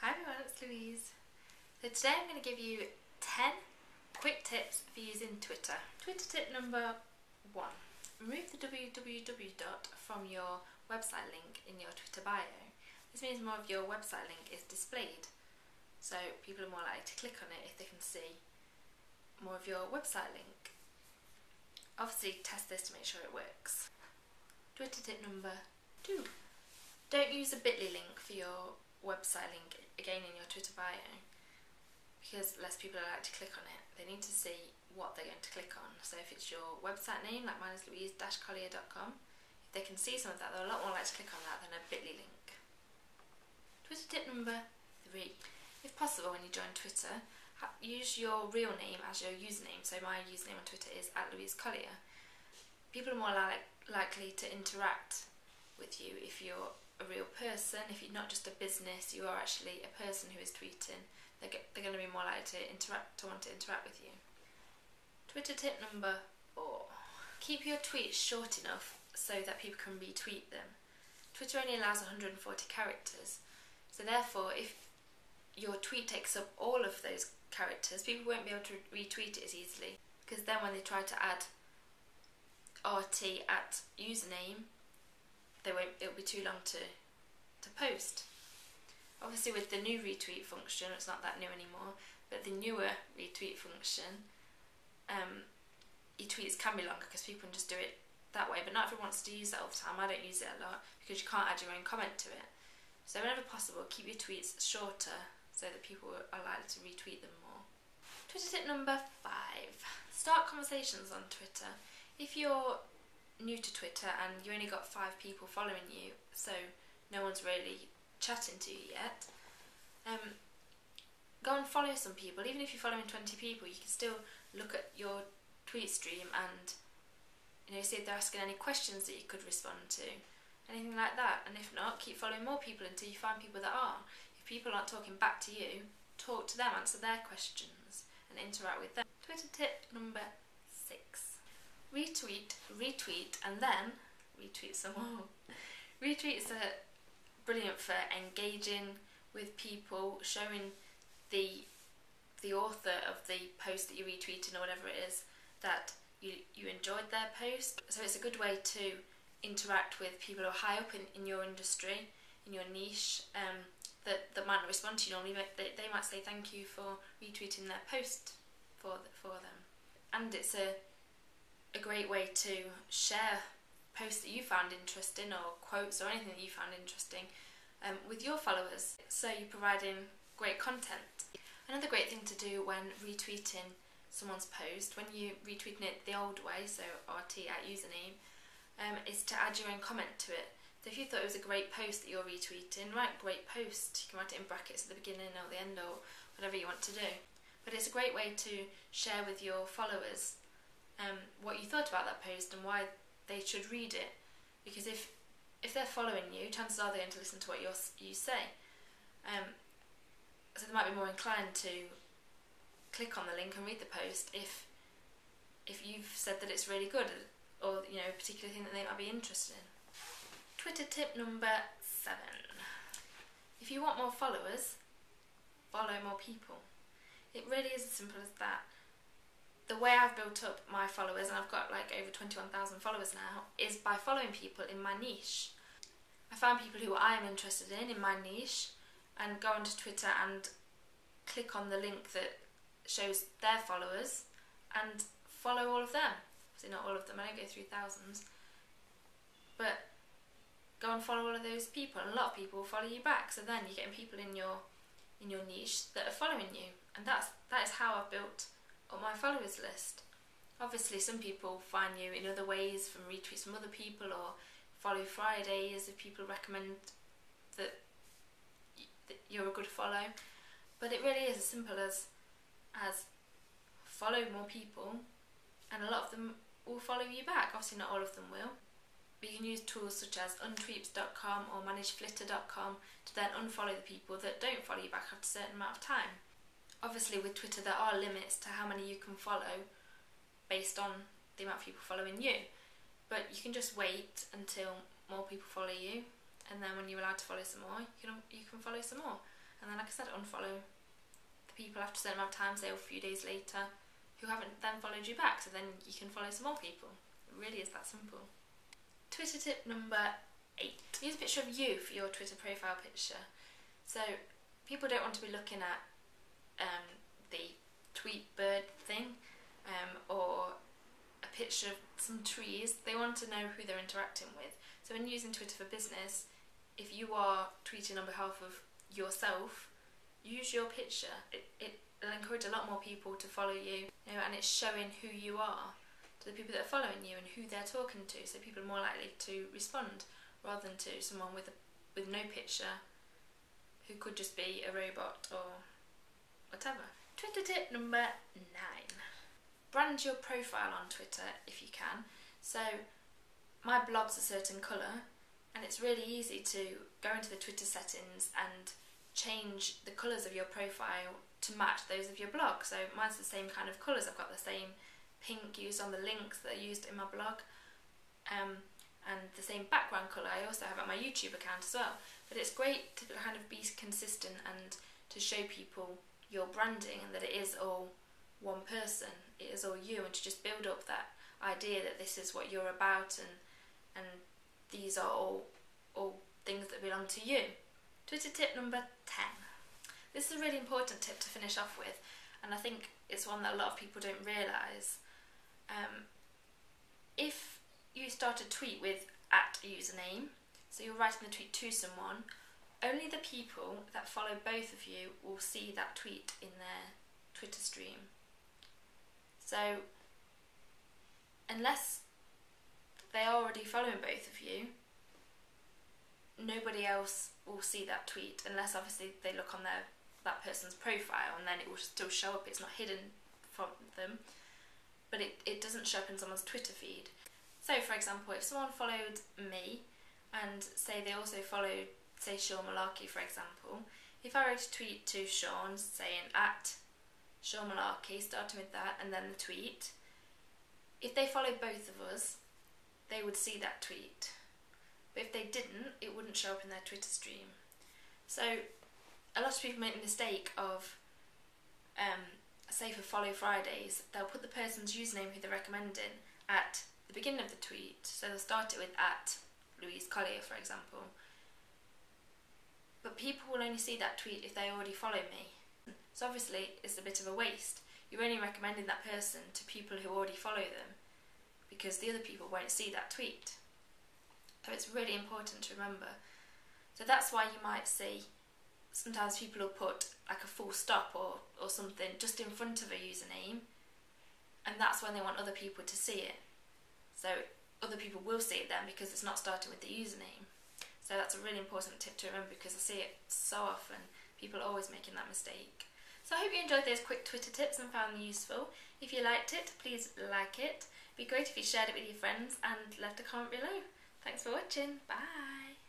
Hi everyone, it's Louise. So today I'm going to give you 10 quick tips for using Twitter. Twitter tip number 1. Remove the www dot from your website link in your Twitter bio. This means more of your website link is displayed, so people are more likely to click on it if they can see more of your website link. Obviously test this to make sure it works. Twitter tip number 2. Don't use a bit.ly link for your website link again in your Twitter bio, because less people are likely to click on it. They need to see what they're going to click on. So if it's your website name, like mine is louise-collier.com, if they can see some of that, they're a lot more likely to click on that than a bit.ly link. Twitter tip number 3. If possible, when you join Twitter, use your real name as your username. So my username on Twitter is @louise-collier. People are more likely to interact with you if you're a real person. If you're not just a business, you are actually a person who is tweeting, they're going to be more likely to want to interact with you. Twitter tip number 4. Keep your tweets short enough so that people can retweet them. Twitter only allows 140 characters, so therefore if your tweet takes up all of those characters, people won't be able to retweet it as easily, because then when they try to add RT at username, it'll be too long to post. Obviously with the new retweet function, it's not that new anymore, but the newer retweet function, your tweets can be longer because people can just do it that way, but not everyone wants to use that all the time. I don't use it a lot because you can't add your own comment to it. So whenever possible, keep your tweets shorter so that people are likely to retweet them more. Twitter tip number 5. Start conversations on Twitter. If you're new to Twitter and you only got 5 people following you, so no one's really chatting to you yet, go and follow some people. Even if you're following 20 people, you can still look at your tweet stream and see if they're asking any questions that you could respond to, anything like that. And if not, keep following more people until you find people that are. If people aren't talking back to you, talk to them, answer their questions and interact with them. Twitter tip number 6. Retweet, and then retweet some more. Retweets are brilliant for engaging with people, showing the author of the post that you're retweeting or whatever it is that you enjoyed their post. So it's a good way to interact with people who are high up in your industry, in your niche, that might not respond to you normally, but they might say thank you for retweeting their post for them. And it's a great way to share posts that you found interesting, or quotes or anything that you found interesting, with your followers. So you're providing great content. Another great thing to do when retweeting someone's post, when you're retweeting it the old way, so RT at username, is to add your own comment to it. So if you thought it was a great post that you're retweeting, write great post. You can write it in brackets at the beginning or the end or whatever you want to do. But it's a great way to share with your followers what you thought about that post and why they should read it, because if they're following you, chances are they're going to listen to what you say, so they might be more inclined to click on the link and read the post if you've said that it's really good, or a particular thing that they might be interested in. Twitter tip number 7. If you want more followers, follow more people. It really is as simple as that. The way I've built up my followers, and I've got like over 21,000 followers now, is by following people in my niche. I found people who I am interested in my niche, and go onto Twitter and click on the link that shows their followers and follow all of them. Obviously not all of them, I don't go through thousands, but go and follow all of those people, and a lot of people will follow you back. So then you're getting people in your niche that are following you, and that is how I've built on my followers list. Obviously some people find you in other ways, from retweets from other people, or follow Fridays if people recommend that you're a good follow. But it really is as simple as follow more people, and a lot of them will follow you back. Obviously not all of them will, but you can use tools such as untweets.com or manageflitter.com to then unfollow the people that don't follow you back after a certain amount of time. Obviously with Twitter there are limits to how many you can follow based on the amount of people following you, but you can just wait until more people follow you, and then when you're allowed to follow some more, you can follow some more. and then, like I said, unfollow the people after a certain amount of time, say a few days later, who haven't then followed you back, so then you can follow some more people. It really is that simple. Twitter tip number 8. Use a picture of you for your Twitter profile picture. So people don't want to be looking at the tweet bird thing or a picture of some trees. They want to know who they're interacting with. So when using Twitter for business, if you are tweeting on behalf of yourself, use your picture. It'll encourage a lot more people to follow you, and it's showing who you are to the people that are following you and who they're talking to, so people are more likely to respond rather than to someone with no picture who could just be a robot or whatever. Twitter tip number 9. Brand your profile on Twitter if you can. So my blog's a certain colour, and it's really easy to go into the Twitter settings and change the colours of your profile to match those of your blog. So mine's the same kind of colours. I've got the same pink used on the links that are used in my blog, and the same background colour I also have at my YouTube account as well. But it's great to kind of be consistent and to show people your branding and that it is all one person, it is all you, and to just build up that idea that this is what you're about and these are all things that belong to you. Twitter tip number 10. This is a really important tip to finish off with, and I think it's one that a lot of people don't realise. If you start a tweet with @ username, so you're writing the tweet to someone, only the people that follow both of you will see that tweet in their Twitter stream. So unless they're already following both of you, nobody else will see that tweet, unless obviously they look on that person's profile, and then it will still show up. It's not hidden from them, but it doesn't show up in someone's Twitter feed. So for example, if someone followed me and say they also followed, say, Sean Malarkey, for example, if I wrote a tweet to Sean saying @ Sean Malarkey, starting with that and then the tweet, if they followed both of us, they would see that tweet. But if they didn't, it wouldn't show up in their Twitter stream. So a lot of people make the mistake of, say for Follow Fridays, they'll put the person's username who they're recommending at the beginning of the tweet. So they'll start it with @Louise Collier, for example. But people will only see that tweet if they already follow me. So obviously it's a bit of a waste. You're only recommending that person to people who already follow them, because the other people won't see that tweet. So it's really important to remember. So that's why you might see sometimes people will put like a full stop or something just in front of a username, and that's when they want other people to see it. So other people will see it then because it's not starting with the username. So that's a really important tip to remember, because I see it so often. People are always making that mistake. So I hope you enjoyed those quick Twitter tips and found them useful. If you liked it, please like it. It'd be great if you shared it with your friends and left a comment below. Thanks for watching. Bye.